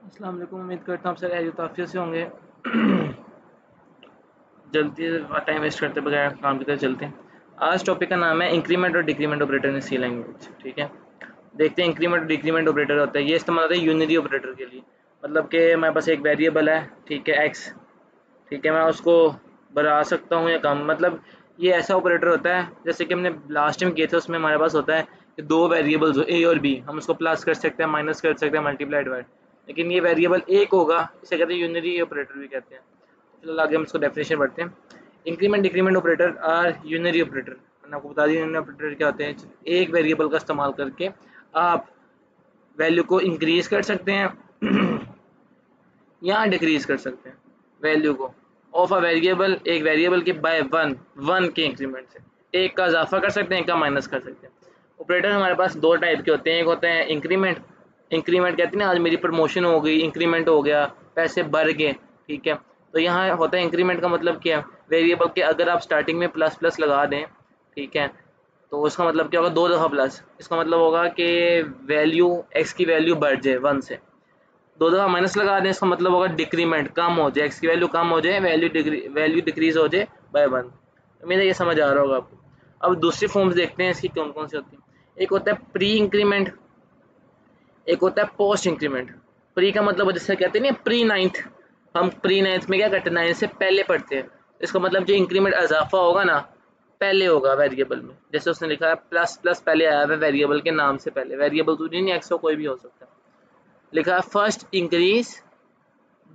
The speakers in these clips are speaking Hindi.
अस्सलाम वालेकुम। उम्मीद करता हूँ आप सारे आफियत से होंगे। जल्दी टाइम वेस्ट करते बगैर काम की तरफ चलते हैं। आज टॉपिक का नाम है इंक्रीमेंट और डिक्रीमेंट ऑपरेटर इन सी लैंग्वेज। ठीक है, देखते हैं इंक्रीमेंट और डिक्रीमेंट ऑपरेटर होता है। ये इस्तेमाल होता है यूनिरी ऑपरेटर के लिए। मतलब कि हमारे पास एक वेरिएबल है, ठीक है, एक्स। ठीक है, मैं उसको बढ़ा सकता हूँ या कम। मतलब ये ऐसा ऑपरेटर होता है जैसे कि हमने लास्ट टाइम किए थे, उसमें हमारे पास होता है कि दो वेरिएबल्स हो ए और बी, हम उसको प्लस कर सकते हैं, माइनस कर सकते हैं, मल्टीप्लाई डिवाइड। लेकिन ये वेरिएबल एक होगा, इसे कहते हैं यूनिरी ऑपरेटर भी कहते हैं। फिलहाल आगे हम इसको डेफिनेशन पढ़ते हैं। Increment decrement operator are unary operator. मैंने आपको बता दिया यूनिरी ऑपरेटर क्या होते हैं। एक वेरिएबल का इस्तेमाल करके आप वैल्यू को इंक्रीज कर सकते हैं या डिक्रीज कर सकते हैं वैल्यू को ऑफ अ वेरिएबल, एक वेरिएबल के बाय वन, वन के इंक्रीमेंट से एक का इजाफा कर सकते हैं, एक का माइनस कर सकते हैं। ऑपरेटर हमारे पास दो टाइप के होते हैं। एक होता है इंक्रीमेंट। इंक्रीमेंट कहते हैं ना, आज मेरी प्रमोशन हो गई, इंक्रीमेंट हो गया, पैसे बढ़ गए। ठीक है, तो यहाँ होता है इंक्रीमेंट का मतलब क्या है, वेरिएबल के अगर आप स्टार्टिंग में प्लस प्लस लगा दें, ठीक है, तो उसका मतलब क्या होगा, दो दफ़ा प्लस। इसका मतलब होगा कि वैल्यू एक्स की वैल्यू बढ़ जाए वन से। दो दफ़ा माइनस लगा दें, इसका मतलब होगा डिक्रीमेंट, कम हो जाए, एक्स की वैल्यू कम हो जाए, वैल्यू डिक्रीज हो जाए बाय वन। उम्मीद है ये समझ आ रहा होगा आपको। अब दूसरी फॉर्म्स देखते हैं इसकी कौन कौन सी होती हैं। एक होता है प्री इंक्रीमेंट, एक होता है पोस्ट इंक्रीमेंट। प्री का मतलब जैसे कहते हैं ना प्री नाइन्थ, हम प्री नाइन्थ में क्या करते हैं, नाइन्थ से पहले पढ़ते हैं। इसका मतलब जो इंक्रीमेंट इजाफा होगा ना, पहले होगा वेरिएबल में। जैसे उसने लिखा है प्लस प्लस, पहले आया है वेरिएबल के नाम से पहले। वेरिएबल तो नहीं, एक्स कोई भी हो सकता है। लिखा है first increase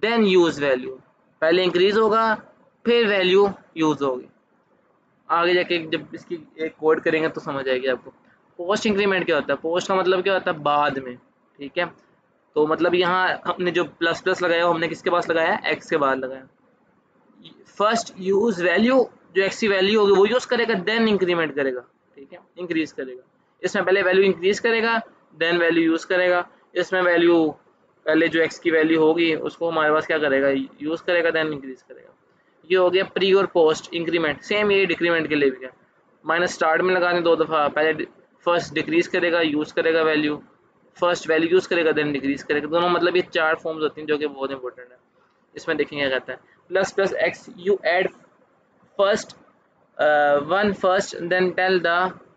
then use value, पहले इंक्रीज होगा फिर वैल्यू यूज होगी। आगे जाके जब इसकी एक कोड करेंगे तो समझ आएगी आपको। पोस्ट इंक्रीमेंट क्या होता है, पोस्ट का मतलब क्या होता है, बाद में। ठीक है, तो मतलब यहाँ हमने जो प्लस प्लस लगाया हमने किसके पास लगाया, एक्स के बाद लगाया। फर्स्ट यूज वैल्यू, जो एक्स की वैल्यू होगी वो यूज करेगा, देन इंक्रीमेंट करेगा। ठीक है, इंक्रीज करेगा। इसमें पहले वैल्यू इंक्रीज करेगा, देन वैल्यू यूज करेगा। इसमें वैल्यू पहले जो एक्स की वैल्यू होगी उसको हमारे पास क्या करेगा, यूज करेगा, देन इंक्रीज करेगा। ये हो गया प्री और पोस्ट इंक्रीमेंट। सेम ये डिक्रीमेंट के लिए भी है। माइनस स्टार्ट में लगाने दो दफ़ा, पहले फर्स्ट डिक्रीज करेगा, यूज करेगा वैल्यू, फर्स्ट वैल्यू यूज करेगा, देन डिक्रीज करेगा। दोनों मतलब ये चार फॉर्म्स होती हैं जो कि बहुत इंपॉर्टेंट है। इसमें देखेंगे क्या कहता है, plus plus x you add first one first then tell the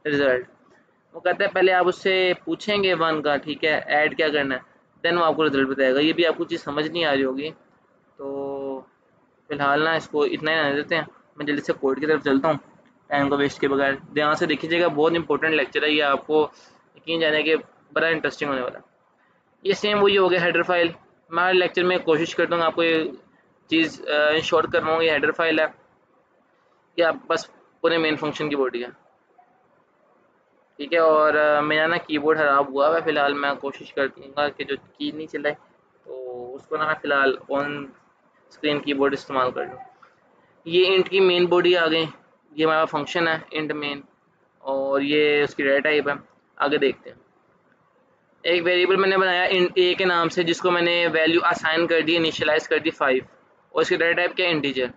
result. वो कहता है पहले आप उससे पूछेंगे वन का, ठीक है, ऐड क्या करना है, देन वो आपको रिजल्ट बताएगा। ये भी आपको चीज़ समझ नहीं आ रही होगी, तो फिलहाल ना इसको इतना ही रहने देते हैं। मैं जल्दी से कोड की तरफ चलता हूँ टाइम को वेस्ट के बगैर। ध्यान से देखिएगा, बहुत इंपॉर्टेंट लेक्चर है ये, आपको यकीन जाने के बड़ा इंटरेस्टिंग होने वाला है। ये सेम वही हो गया हेडर फाइल। मैं हर लेक्चर में कोशिश करता हूँ आपको ये चीज़ इंश्योर कर रहा हूँ। ये हेडर फाइल है, ये आप बस पूरे मेन फंक्शन की बॉडी है। ठीक है, और मेरा ना कीबोर्ड ख़राब हुआ है फिलहाल। मैं कोशिश करूँगा कि जो की नहीं चलाए तो उसको ना मैं फ़िलहाल ऑन स्क्रीन कीबोर्ड इस्तेमाल कर लूँ। ये इंट की मेन बॉडी आ गई। ये हमारा फंक्शन है इंट मेन, और ये उसकी डेटा टाइप है। आगे देखते हैं। एक वेरिएबल मैंने बनाया इंट ए के नाम से, जिसको मैंने वैल्यू असाइन कर दी, इनिशियलाइज कर दी 5, और इसकी डेटा टाइप क्या है, इंटीजर।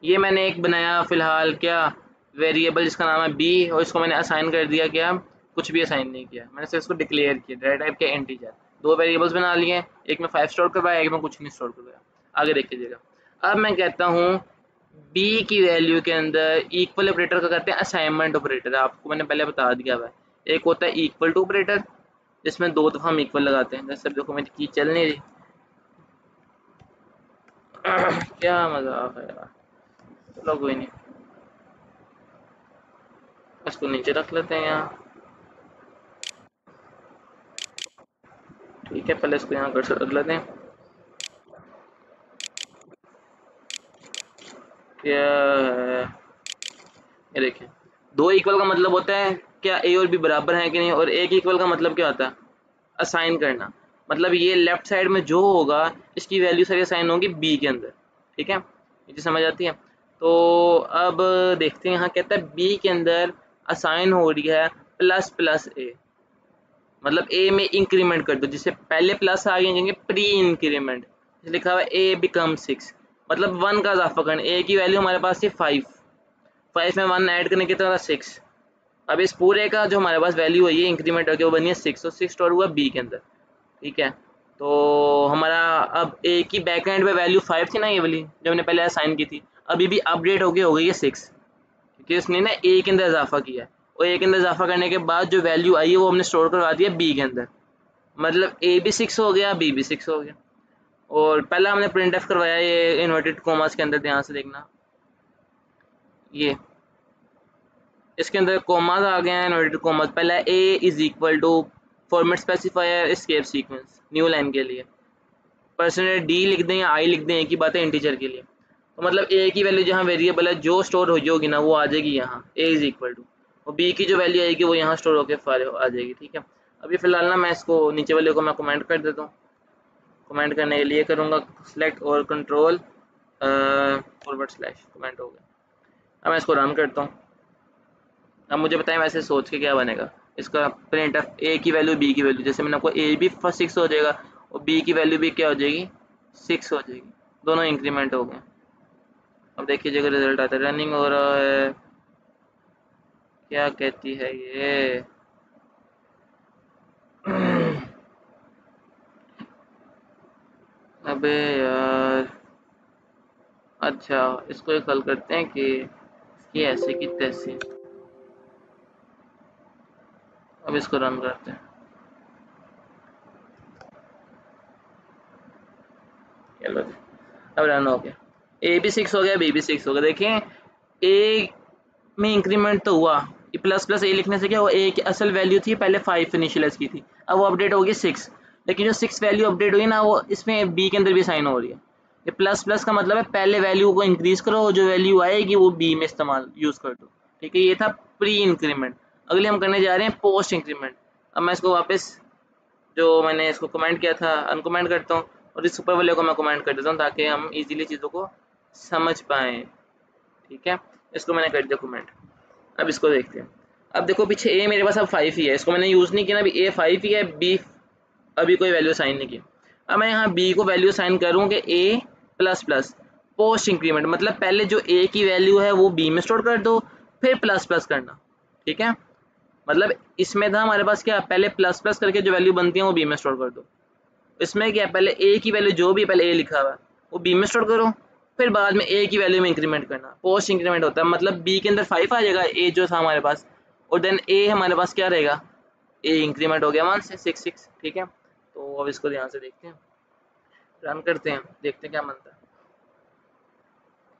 ये मैंने एक बनाया फ़िलहाल क्या, वेरिएबल जिसका नाम है बी, और इसको मैंने असाइन कर दिया क्या, कुछ भी असाइन नहीं किया, मैंने सिर्फ इसको डिक्लेयर किया। डेटा टाइप क्या, इंटीजर। दो वेरिएबल्स बना लिए, एक में 5 स्टोर करवाया, एक में कुछ नहीं स्टोर करवाया। आगे देख लीजिएगा। अब मैं कहता हूँ बी की वैल्यू के अंदर इक्वल ऑपरेटर का कहते हैं असाइनमेंट ऑपरेटर। आपको मैंने पहले बता दिया हुआ है। एक होता है इक्वल टू ऑपरेटर, जिसमें दो दफ़ा हम इक्वल लगाते हैं। जैसे देखो मेरी की चल नहीं रही क्या मजाक है यार। चलो कोई नहीं, इसको नीचे रख लेते हैं यहाँ। ठीक है, पहले इसको यहाँ कर्सर रख लेते हैं। क्या है ये देखिए, दो इक्वल का मतलब होता है क्या ए और बी बराबर हैं कि नहीं, और एक इक्वल का मतलब क्या होता है, असाइन करना। मतलब ये लेफ्ट साइड में जो होगा इसकी वैल्यू सारी असाइन होगी बी के अंदर। ठीक है, ये चीज़ समझ आती है। तो अब देखते हैं, यहाँ कहता है बी के अंदर असाइन हो रही है प्लस प्लस ए। मतलब ए में इंक्रीमेंट कर दो, जिससे पहले प्लस आ गए प्री इंक्रीमेंट। लिखा हुआ है ए बिकम 6, मतलब वन का इजाफा करना। ए की वैल्यू हमारे पास थी 5, 5 में 1 ऐड करने कितना था 6। अब इस पूरे का जो हमारे पास वैल्यू है ये इंक्रीमेंट होकर वो बनी है 6, तो 6 स्टोर हुआ बी के अंदर। ठीक है, तो हमारा अब ए की बैक एंड पे वैल्यू 5 थी ना, ये वाली जो हमने पहले असाइन की थी, अभी भी अपडेट होके हो गई है 6, क्योंकि उसने ना ए के अंदर इजाफा किया है, और ए के अंदर इजाफा करने के बाद जो वैल्यू आई है वो हमने स्टोर करवा दिया बी के अंदर, मतलब ए भी 6 हो गया, बी भी 6 हो गया। और पहला हमने प्रिंट एफ करवाया ये इन्वर्टेड कॉमास के अंदर, ध्यान से देखना, ये इसके अंदर कॉमास आ गए हैं, इन्वर्टेड कॉमास, पहला A is equal to format specifier escape sequence new line के लिए, परसेंटेज डी लिख दें या आई लिख दें, एक ही बात है इंटीजर के लिए, तो मतलब ए की वैल्यू जहाँ वेरिएबल है जो स्टोर हो जाएगी ना वो आ जाएगी यहाँ ए इज इक्वल टू, और बी की जो वैल्यू आएगी वो यहाँ स्टोर होकर फारे आ जाएगी। ठीक है, अभी फिलहाल ना मैं इसको नीचे वाले को मैं कमेंट कर देता हूँ। कमेंट करने के लिए करूँगा सेलेक्ट और कंट्रोल फॉरवर्ड स्लैश, कमेंट हो गया। अब मैं इसको रन करता हूँ। अब मुझे बताएं वैसे सोच के क्या बनेगा इसका, प्रिंट ऑफ ए की वैल्यू बी की वैल्यू, जैसे मैंने आपको ए भी फर्स्ट 6 हो जाएगा और बी की वैल्यू भी क्या हो जाएगी 6 हो जाएगी, दोनों इंक्रीमेंट हो गए। अब देखिए रिजल्ट आता है, रनिंग हो रहा है, क्या कहती है ये अबे यार, अच्छा इसको एक हल करते हैं कि इसकी ऐसे की तैसे, अब इसको रन करते हैं। चलो जी, अब रन हो गया, ए भी 6 हो गया, बी भी 6 हो गया। देखें ए में इंक्रीमेंट तो हुआ, प्लस प्लस ए लिखने से क्या हुआ, ए की असल वैल्यू थी पहले 5 इनिशियलाइज की थी, अब वो अपडेट होगी 6, लेकिन जो 6 वैल्यू अपडेट हुई ना वो इसमें बी के अंदर भी साइन हो रही है। ये प्लस प्लस का मतलब है पहले वैल्यू को इंक्रीज करो, जो वैल्यू आएगी वो बी में इस्तेमाल यूज कर दो। ठीक है, ये था प्री इंक्रीमेंट। अगले हम करने जा रहे हैं पोस्ट इंक्रीमेंट। अब मैं इसको वापस जो मैंने इसको कमेंट किया था अनकमेंट करता हूँ, और इस ऊपर वाले को मैं कमेंट कर देता हूँ ताकि हम इजीली चीज़ों को समझ पाएँ। ठीक है, इसको मैंने कर दिया कमेंट। अब इसको देखते हैं। अब देखो पीछे ए मेरे पास अब 5 ही है, इसको मैंने यूज़ नहीं किया ना, अभी ए 5 ही है, बी अभी कोई वैल्यू साइन नहीं की। अब मैं यहाँ बी को वैल्यू साइन करूँ कि ए प्लस प्लस पोस्ट इंक्रीमेंट, मतलब पहले जो ए की वैल्यू है वो बी में स्टोर कर दो, फिर प्लस प्लस करना। ठीक है, मतलब इसमें था हमारे पास क्या, पहले प्लस प्लस करके जो वैल्यू बनती है वो बी में स्टोर कर दो। इसमें क्या, पहले ए की वैल्यू जो भी पहले ए लिखा हुआ है वो बी में स्टोर करो, फिर बाद में ए की वैल्यू में इंक्रीमेंट करना। पोस्ट इंक्रीमेंट होता है, मतलब बी के अंदर 5 आ जाएगा, ए जो था हमारे पास, और देन ए हमारे पास क्या रहेगा, ए इंक्रीमेंट हो गया 1 से 6। ठीक है, तो अब इसको ध्यान से देखते हैं, रन करते हैं, देखते हैं क्या बनता है।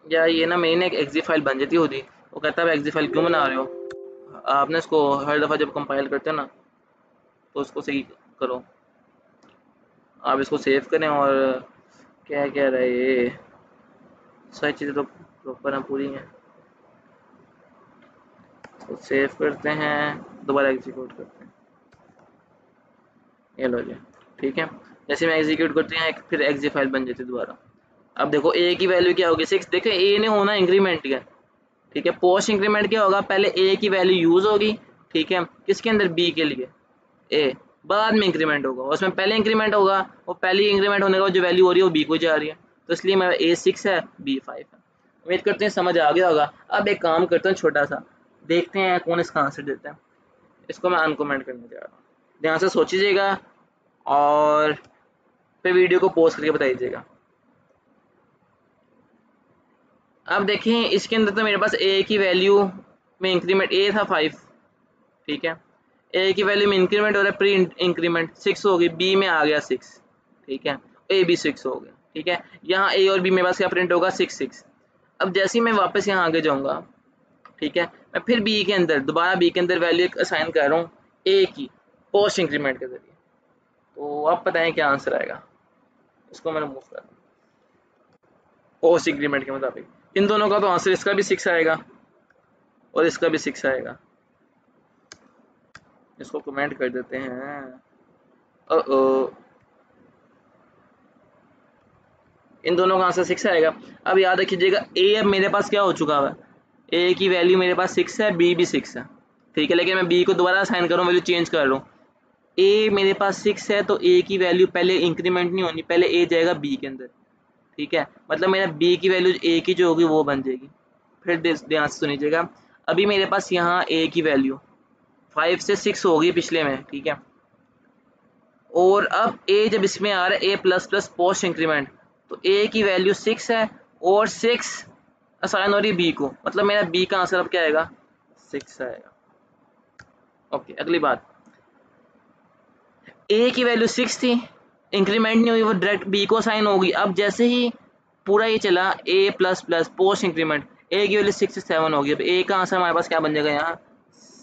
या ये ना मेरी ना एक एक्जी फाइल बन जाती होती, वो कहता है एक्जी फाइल क्यों बना रहे हो, आपने इसको हर दफ़ा जब कंपाइल करते हो ना तो उसको सही करो। आप इसको सेव करें, और क्या कह रहा है ये, सारी चीज़ें तो प्रॉपर हैं, पूरी हैं। तो सेव करते हैं, दोबारा एग्जीक्यूट करते हैं, ये लो जी। ठीक है, जैसे मैं एग्जीक्यूट करते हैं फिर एग्जी फाइल बन जाती है दोबारा। अब देखो ए की वैल्यू क्या होगी 6, देखो ए ने होना इंक्रीमेंट है। ठीक है, पोस्ट इंक्रीमेंट क्या होगा, पहले ए की वैल्यू यूज होगी, ठीक है, किसके अंदर बी के लिए ए, बाद में इंक्रीमेंट होगा, उसमें पहले इंक्रीमेंट होगा, और पहले इंक्रीमेंट होने के बाद जो वैल्यू हो रही है वो बी को जा रही है, तो इसलिए मेरा ए 6 है, बी 5 है। उम्मीद करते हैं समझ आ गया होगा। अब एक काम करते हैं छोटा सा, देखते हैं कौन इसका आंसर देता है। इसको मैं अनकमेंट करने जा रहा हूँ, ध्यान से सोचिएगा और फिर वीडियो को पॉज करके बताइएगा। अब देखें इसके अंदर तो मेरे पास ए की वैल्यू में इंक्रीमेंट, ए था 5, ठीक है, ए की वैल्यू में इंक्रीमेंट हो रहा है, प्री इंक्रीमेंट 6 हो गई, बी में आ गया 6, ठीक है, ए भी 6 हो गया। ठीक है, यहाँ ए और बी मेरे पास क्या प्रिंट होगा 6 6। अब जैसे ही मैं वापस यहाँ आगे जाऊँगा, ठीक है, मैं फिर बी के अंदर दोबारा बी के अंदर वैल्यू असाइन कर रहा हूँ ए की पोस्ट इंक्रीमेंट के जरिए, तो आप बताएं क्या आंसर आएगा। इसको मैंने मूव कर पोस्ट इंक्रीमेंट के मुताबिक, इन दोनों का तो आंसर, इसका भी 6 आएगा और इसका भी 6 आएगा। इसको कमेंट कर देते हैं। ओ, इन दोनों का आंसर 6 आएगा। अब याद रखिएगा ए अब मेरे पास क्या हो चुका है, ए की वैल्यू मेरे पास 6 है, बी भी 6 है, ठीक है, लेकिन मैं बी को दोबारा साइन कर रहा हूँ, वैल्यू चेंज कर रहा हूँ। ए मेरे पास 6 है तो ए की वैल्यू पहले इंक्रीमेंट नहीं होनी, पहले ए जाएगा बी के अंदर, ठीक है, मतलब मेरा बी की वैल्यू ए की जो होगी वो बन जाएगी। फिर ध्यान से सुनिएगा, अभी मेरे पास यहाँ ए की वैल्यू 5 से 6 होगी पिछले में, ठीक है, और अब ए जब इसमें आ रहा है ए प्लस प्लस पोस्ट इंक्रीमेंट, तो ए की वैल्यू 6 है और 6 असाइन हो रही बी को, मतलब मेरा बी का आंसर अब क्या आएगा, 6 आएगा। ओके, अगली बात, ए की वैल्यू 6 थी, इंक्रीमेंट नहीं हुई, वो डायरेक्ट बी को असाइन होगी। अब जैसे ही पूरा ये चला ए प्लस प्लस पोस्ट इंक्रीमेंट, ए की वैल्यू 6 से 7 होगी। अब ए का आंसर हमारे पास क्या बन जाएगा यहाँ,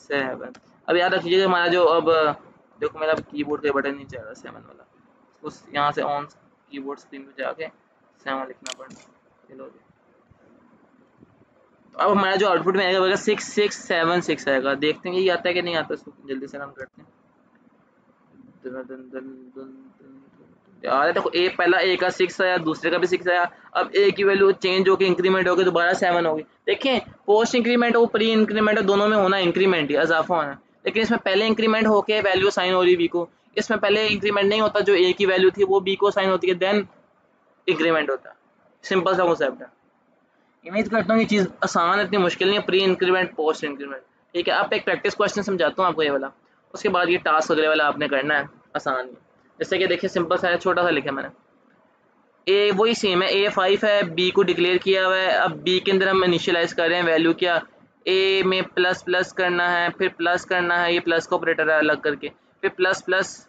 7। अब याद रखिएगा हमारा जो, अब देखो मेरा कीबोर्ड का बटन नहीं चल रहा 7 वाला, उस यहाँ से ऑन कीबोर्ड स्क्रीन पे जाके 7 लिखना पड़ता। चलो जी, तो अब हमारा जो आउटपुट में आएगा 6 6 7 6 आएगा। देखते हैं ये आता है कि नहीं आता, इसको जल्दी से रन करते हैं। यार देखो, ए पहला ए का 6 आया, दूसरे का भी 6 आया। अब ए की वैल्यू चेंज होकर इंक्रीमेंट होकर दोबारा 7 होगी। देखें, पोस्ट इंक्रीमेंट और प्री इंक्रीमेंट दोनों में होना इंक्रीमेंट ही, इजाफा होना, लेकिन इसमें पहले इंक्रीमेंट होके वैल्यू साइन हो रही बी को, इसमें पहले इंक्रीमेंट नहीं होता, जो ए की वैल्यू थी वो बी को साइन होती है, देन इंक्रीमेंट होता है। सिंपल सा कॉन्सेप्ट है। इमेज करता हूँ ये चीज़ आसान है, इतनी मुश्किल नहीं है, प्री इंक्रीमेंट पोस्ट इंक्रीमेंट। ठीक है, अब एक प्रैक्टिस क्वेश्चन समझाता हूँ आपको ये वाला, उसके बाद ये टास्क अगले वाला आपने करना है, आसान है। जैसे कि देखिए सिंपल सा है, छोटा सा लिखा मैंने, ए वही सेम है, ए 5 है, बी को डिक्लेयर किया हुआ है। अब बी के अंदर हम इनिशियलाइज कर रहे हैं वैल्यू क्या, ए में प्लस प्लस करना है, फिर प्लस करना है, ये प्लस का ऑपरेटर है अलग करके, फिर प्लस प्लस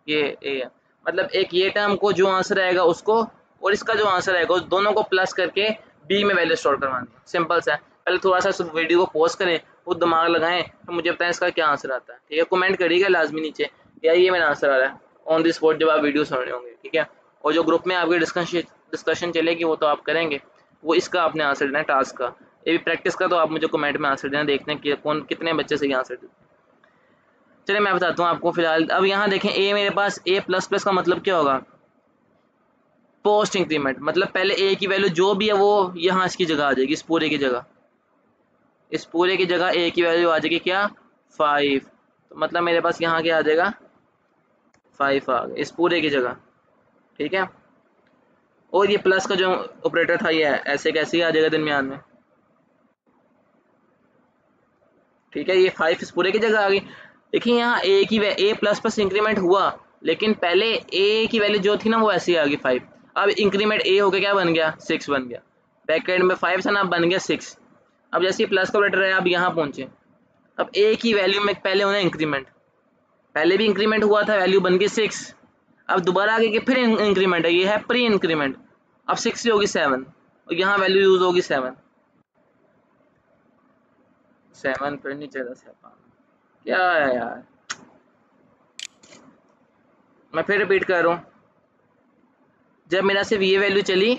ये ए है। मतलब एक ये टर्म को जो आंसर आएगा उसको, और इसका जो आंसर आएगा उस दोनों को प्लस करके बी में वैल्यू स्टोर करवानी है। सिंपल सा है। पहले थोड़ा सा वीडियो को पॉज करें, वो दिमाग लगाएं, तो मुझे बताएं इसका क्या आंसर आता है। ठीक है, कमेंट करिएगा लाजमी नीचे, या ये मेरा आंसर आ रहा है ऑन द स्पॉट जब आप वीडियो सुन रहे होंगे। ठीक है, और जो ग्रुप में आपकी डिस्कशन चलेगी वो तो आप करेंगे, वो इसका आपने आंसर देना है, टास्क का। ये भी प्रैक्टिस का, तो आप मुझे कमेंट में आंसर देना, देखते हैं कि कौन कितने बच्चे सही आंसर देते हैं। चलिए मैं बताता हूँ आपको फिलहाल। अब यहाँ देखें, ए मेरे पास ए प्लस प्लस का मतलब क्या होगा, पोस्ट इंक्रीमेंट, मतलब पहले ए की वैल्यू जो भी है वो यहाँ इसकी जगह आ जाएगी, इस पूरे की जगह, इस पूरे की जगह ए की वैल्यू आ जाएगी क्या, 5। तो मतलब मेरे पास यहाँ क्या आ जाएगा, 5 आ गया इस पूरे की जगह। ठीक है, और ये प्लस का जो ऑपरेटर था ये ऐसे कैसे ही आ जाएगा दरमियान में। ठीक है, ये 5 इस पूरे की जगह आ गई। देखिए यहाँ ए की ए प्लस प्लस इंक्रीमेंट हुआ, लेकिन पहले ए की वैल्यू जो थी ना वो ऐसी आ गई 5। अब इंक्रीमेंट ए होकर क्या बन गया, 6 बन गया। बैक एंड में 5 था ना, बन गया 6। अब जैसे प्लस का ऑपरेटर है, अब यहाँ पहुंचे, अब ए की वैल्यू में पहले होना इंक्रीमेंट, पहले भी इंक्रीमेंट हुआ था, वैल्यू बन गई 6। अब दोबारा आगे के फिर इंक्रीमेंट है, ये है प्री इंक्रीमेंट। अब 6 से होगी 7, और यहाँ वैल्यू यूज होगी 7। 7 फिर नहीं चला 7, क्या है यार, मैं फिर रिपीट कर रहा हूँ। जब मेरा सिर्फ ये वैल्यू चली,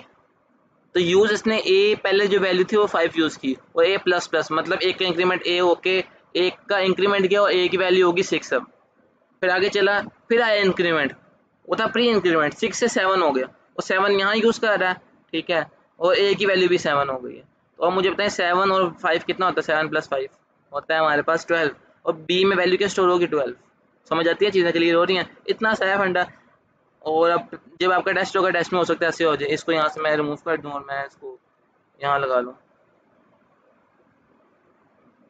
तो यूज इसने ए पहले जो वैल्यू थी वो 5 यूज की, और ए प्लस प्लस मतलब एक का इंक्रीमेंट ए होके, एक का इंक्रीमेंट किया और ए की वैल्यू होगी 6। अब फिर आगे चला, फिर आया इंक्रीमेंट, वो था प्री इंक्रीमेंट, 6 से 7 हो गया, और 7 यहाँ यूज कर रहा है। ठीक है, और ए की वैल्यू भी 7 हो गई है। तो अब मुझे बताएं 7 और 5 कितना होता है, 7 प्लस 5 होता है हमारे पास 12, और बी में वैल्यू क्या स्टोर होगी, 12। समझ आती है, चीज़ें क्लियर हो रही हैं, इतना सा है फंडा। और अब जब आपका टेस्ट होगा, टेस्ट में हो सकता है ऐसे हो जाए, इसको यहाँ से मैं रिमूव कर दूँ और मैं इसको यहाँ लगा लूँ,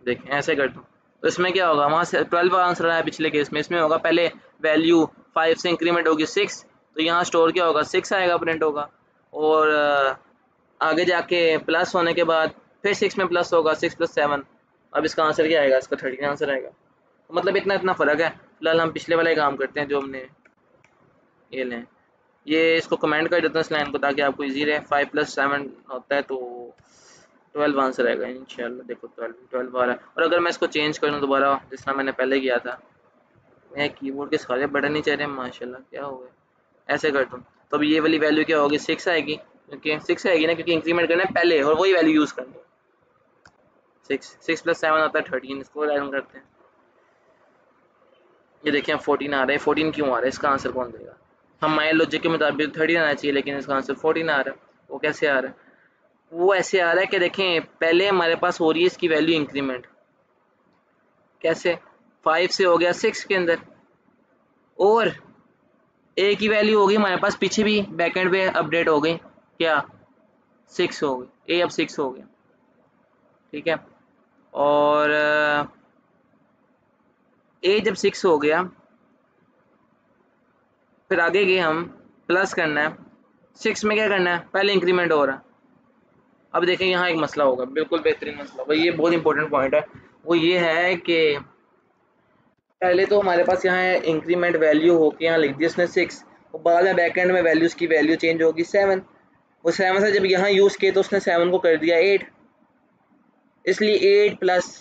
देखें ऐसे कर दूँ, तो इसमें क्या होगा, वहाँ से 12 आंसर आया पिछले केस में, इसमें होगा पहले वैल्यू 5 से इंक्रीमेंट होगी 6, तो यहाँ स्टोर क्या होगा, 6 आएगा, प्रिंट होगा। और आगे जाके प्लस होने के बाद फिर 6 में प्लस होगा, 6 + 7। अब इसका आंसर क्या आएगा, इसका 13 आंसर आएगा। तो मतलब इतना इतना फ़र्क है। फिलहाल हम पिछले वाला ही काम करते हैं जो हमने, ये लें, ये इसको कमेंट कर देता हूँ इस लाइन को, ताकि आपको इजी रहे। 5 + 7 होता है तो 12 आंसर आएगा इंशाल्लाह। देखो 12 आ रहा है। और अगर मैं इसको चेंज कर दूँ दोबारा, जिस तरह मैंने पहले किया था, मैं कीबोर्ड के सारे बटन ही चल रहे हैं माशाल्लाह, क्या हो गया, ऐसे कर दूँ, तो अब ये वाली वैल्यू क्या होगी, 6 आएगी, क्योंकि 6 आएगी ना, क्योंकि इंक्रीमेंट करना है पहले और वही वैल्यू यूज़ करनी है। 6 + 7 आता है 13, इसको रन करते हैं। ये देखिए 14 आ रहा है, 14 क्यों आ रहा है, इसका आंसर कौन देगा। हम माय लॉजिक के मुताबिक 13 आना चाहिए, लेकिन इसका आंसर 14 आ रहा है। वो कैसे आ रहा है, वो ऐसे आ रहा है कि देखें पहले हमारे पास हो रही है इसकी वैल्यू इंक्रीमेंट, कैसे, 5 से हो गया 6 के अंदर, और ए की वैल्यू होगी हमारे पास पीछे भी बैकएंड पे अपडेट हो गई, क्या, 6 हो गई, ए अब 6 हो गया। ठीक है, और ए जब 6 हो गया, फिर आगे गए हम, प्लस करना है, 6 में क्या करना है, पहले इंक्रीमेंट हो रहा है। अब देखें यहाँ एक मसला होगा, बिल्कुल बेहतरीन मसला होगा, ये बहुत इंपॉर्टेंट पॉइंट है। वो ये है कि पहले तो हमारे पास यहाँ इंक्रीमेंट वैल्यू होके यहाँ लिख दी उसने 6, और बाद में बैक एंड में वैल्यूज की वैल्यू चेंज होगी 7। वो 7 से जब यहाँ यूज़ किए तो उसने 7 को कर दिया 8, इसलिए 8 प्लस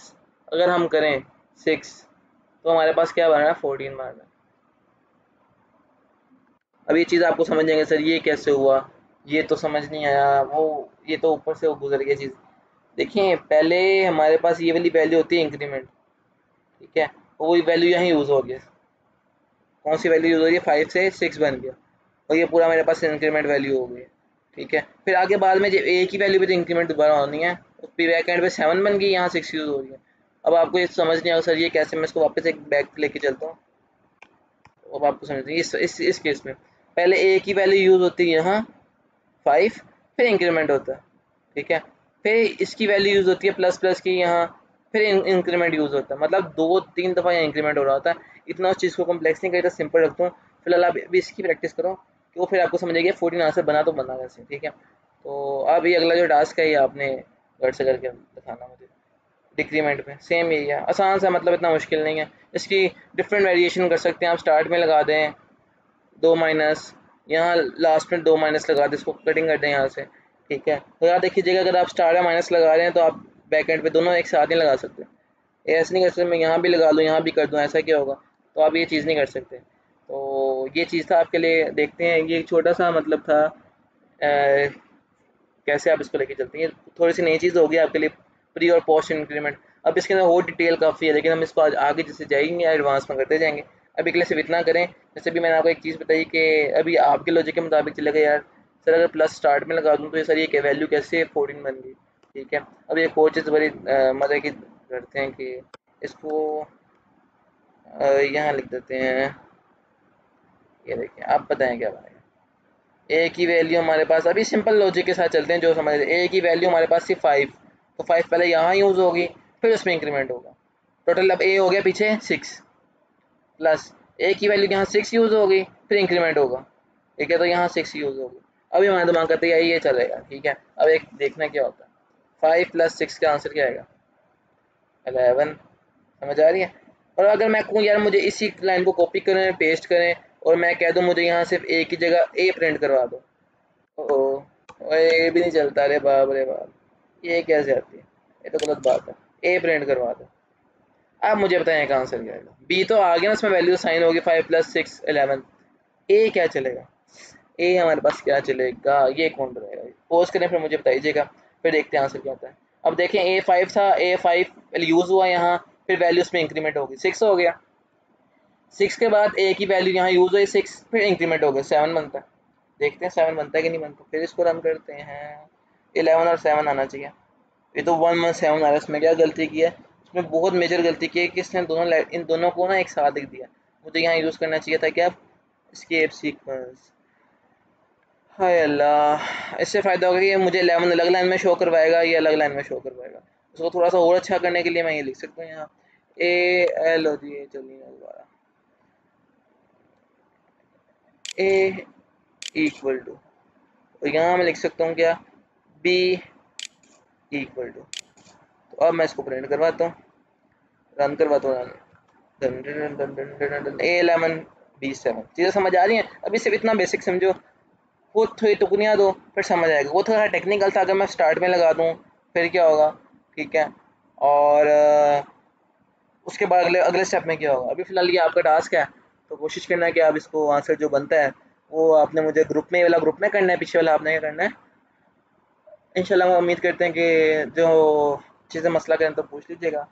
अगर हम करें 6 तो हमारे पास क्या बन रहा है, 14 बन रहा है। अब ये चीज़ आपको समझ जाएंगे सर ये कैसे हुआ, ये तो समझ नहीं आया, वो ये तो ऊपर से वो गुजर गया चीज़। देखिए पहले हमारे पास ये वाली वैल्यू होती है इंक्रीमेंट, ठीक है, वो वैल्यू यहाँ यूज़ हो गया। कौन सी वैल्यू यूज़ हो रही है, 5 से 6 बन गया, और ये पूरा मेरे पास इंक्रीमेंट वैल्यू हो गई है, ठीक है। फिर आगे बाद में जब एक ही वैल्यू पे तो इंक्रीमेंट दोबारा होनी है, फिर बैक एंड पे 7 बन गई, यहाँ 6 यूज़ हो रही है। अब आपको ये समझ नहीं आएगा सर ये कैसे, मैं इसको वापस एक बैक लेके चलता हूँ। अब आपको समझ नहीं, इस केस में पहले ए की वैल्यू यूज़ होती है यहाँ 5, फिर इंक्रीमेंट होता है, ठीक है। फिर इसकी वैल्यू यूज़ होती है प्लस प्लस की यहाँ, फिर इंक्रीमेंट यूज़ होता है, मतलब 2-3 दफ़ा यहाँ इंक्रीमेंट हो रहा होता है। इतना उस चीज़ को कम्प्लेक्स नहीं करता, सिंपल रखता हूँ। फिलहाल आप अभी इसकी प्रैक्टिस करो कि वो फिर आपको समझेगा 14 आंसर बना तो बना वैसे, ठीक है। तो अब ये अगला जो टास्क है ये आपने घर से करके दिखाना मुझे। डिक्रीमेंट में सेम यही है, आसान सा, मतलब इतना मुश्किल नहीं है। इसकी डिफरेंट वेरिएशन कर सकते हैं आप, स्टार्ट में लगा दें 2 माइनस, यहाँ लास्ट में 2 माइनस लगा दें, इसको कटिंग कर दें यहाँ से, ठीक है। तो यहाँ देखिएगा अगर आप स्टार में माइनस लगा रहे हैं तो आप बैक एंड पे दोनों एक साथ नहीं लगा सकते, ये ऐसे नहीं कर सकते मैं यहाँ भी लगा लूँ यहाँ भी कर दूँ, ऐसा क्या होगा, तो आप ये चीज़ नहीं कर सकते। तो ये चीज़ था आपके लिए, देखते हैं ये एक छोटा सा मतलब था कैसे आप इसको लेके चलते हैं। थोड़ी सी नई चीज़ होगी आपके लिए, प्री और पोस्ट इंक्रीमेंट। अब इसके अंदर और डिटेल काफ़ी है, लेकिन हम इसको आज आगे जैसे जाएंगे एडवांस में करते जाएंगे। अभी के लिए सिर्फ इतना करें। जैसे भी मैंने आपको एक चीज़ बताई कि अभी आपके लॉजिक के मुताबिक चलेगा यार सर, अगर प्लस स्टार्ट में लगा दूँ तो ये सर ये वैल्यू कैसे 14 बन गई, ठीक है। अब ये कोई चीज़ बड़ी मज़े की करते हैं कि इसको यहाँ लिख देते हैं, ये देखिए आप बताएं क्या बनेगा। ए की वैल्यू हमारे पास, अभी सिंपल लॉजिक के साथ चलते हैं जो समझ, ए की वैल्यू हमारे पास सिर्फ 5, तो 5 पहले यहाँ यूज़ होगी, फिर उसमें इंक्रीमेंट होगा। टोटल अब ए हो गया पीछे 6, प्लस ए की वैल्यू यहाँ 6 यूज़ होगी, फिर इंक्रीमेंट होगा, ठीक है। तो यहाँ 6 यूज़ होगी। अभी हमारा दिमाग कहते हैं ये चलेगा, ठीक है। अब एक देखना क्या होता है, 5 + 6 का आंसर क्या आएगा, 11। समझ आ रही है। और अगर मैं कहूँ यार मुझे इसी लाइन को कॉपी करें पेस्ट करें और मैं कह दूँ मुझे यहाँ सिर्फ ए की जगह ए प्रिंट करवा दो, ओह ये भी नहीं चलता, अरे बाप रे बाप, ये कैसे आती है, ये तो गलत बात है। ए प्रिंट करवा दो। अब मुझे बताएं का आंसर क्या आएगा, बी तो आ गया ना, उसमें वैल्यू साइन होगी 5 + 6 11। ए क्या चलेगा, ए हमारे पास क्या चलेगा, ये कौन बताएगा, पोज करें फिर मुझे बताइएगा, फिर देखते हैं आंसर क्या आता है। अब देखें A5 था, A5 यूज़ हुआ यहाँ, फिर वैल्यूज में इंक्रीमेंट होगी 6 हो गया, 6 के बाद ए की वैल्यू यहाँ यूज़ हुई 6, फिर इंक्रीमेंट हो गया 7 बनता है। देखते हैं 7 बनता है कि नहीं बनता, फिर इसको रन करते हैं। 11 और 7 आना चाहिए, ये तो 1 1 7 आ रहा है। इसमें क्या गलती की है, इसमें बहुत मेजर गलती की है कि इसने इन दोनों को ना एक साथ लिख दिया। मुझे यहाँ यूज़ करना चाहिए था क्या, एस्केप सीक्वेंस। हाय अल्लाह, इससे फ़ायदा होगा कि मुझे 11 अलग लाइन में शो करवाएगा, ये अलग लाइन में शो करवाएगा। उसको थोड़ा सा और अच्छा करने के लिए मैं ये लिख सकता हूँ यहाँ ए एल हो जी, चलिए दोबारा ए इक्वल टू, और यहाँ मैं लिख सकता हूँ क्या, बी इक्वल टू। तो अब मैं इसको प्रिंट करवाता हूँ, रन करवाता हूँ, A11 B7। चीज़ें समझ आ रही हैं, अभी सिर्फ इतना बेसिक समझो, वो थोड़ी टुकड़ियाँ दो फिर समझ आएगा। वो थोड़ा टेक्निकल था, अगर मैं स्टार्ट में लगा दूँ फिर क्या होगा, ठीक है। और उसके बाद अगले अगले स्टेप में क्या होगा। अभी फ़िलहाल ये आपका टास्क है, तो कोशिश करना है कि आप इसको आंसर जो बनता है वो आपने मुझे ग्रुप में, वाला ग्रुप में करना है, पीछे वाला आपने क्या करना है। इंशाल्लाह हम उम्मीद करते हैं कि जो चीज़ें मसला करें तो पूछ लीजिएगा।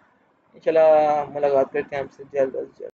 इंशाल्लाह मुलाकात करते हैं आपसे जल्द अज़ जल्द।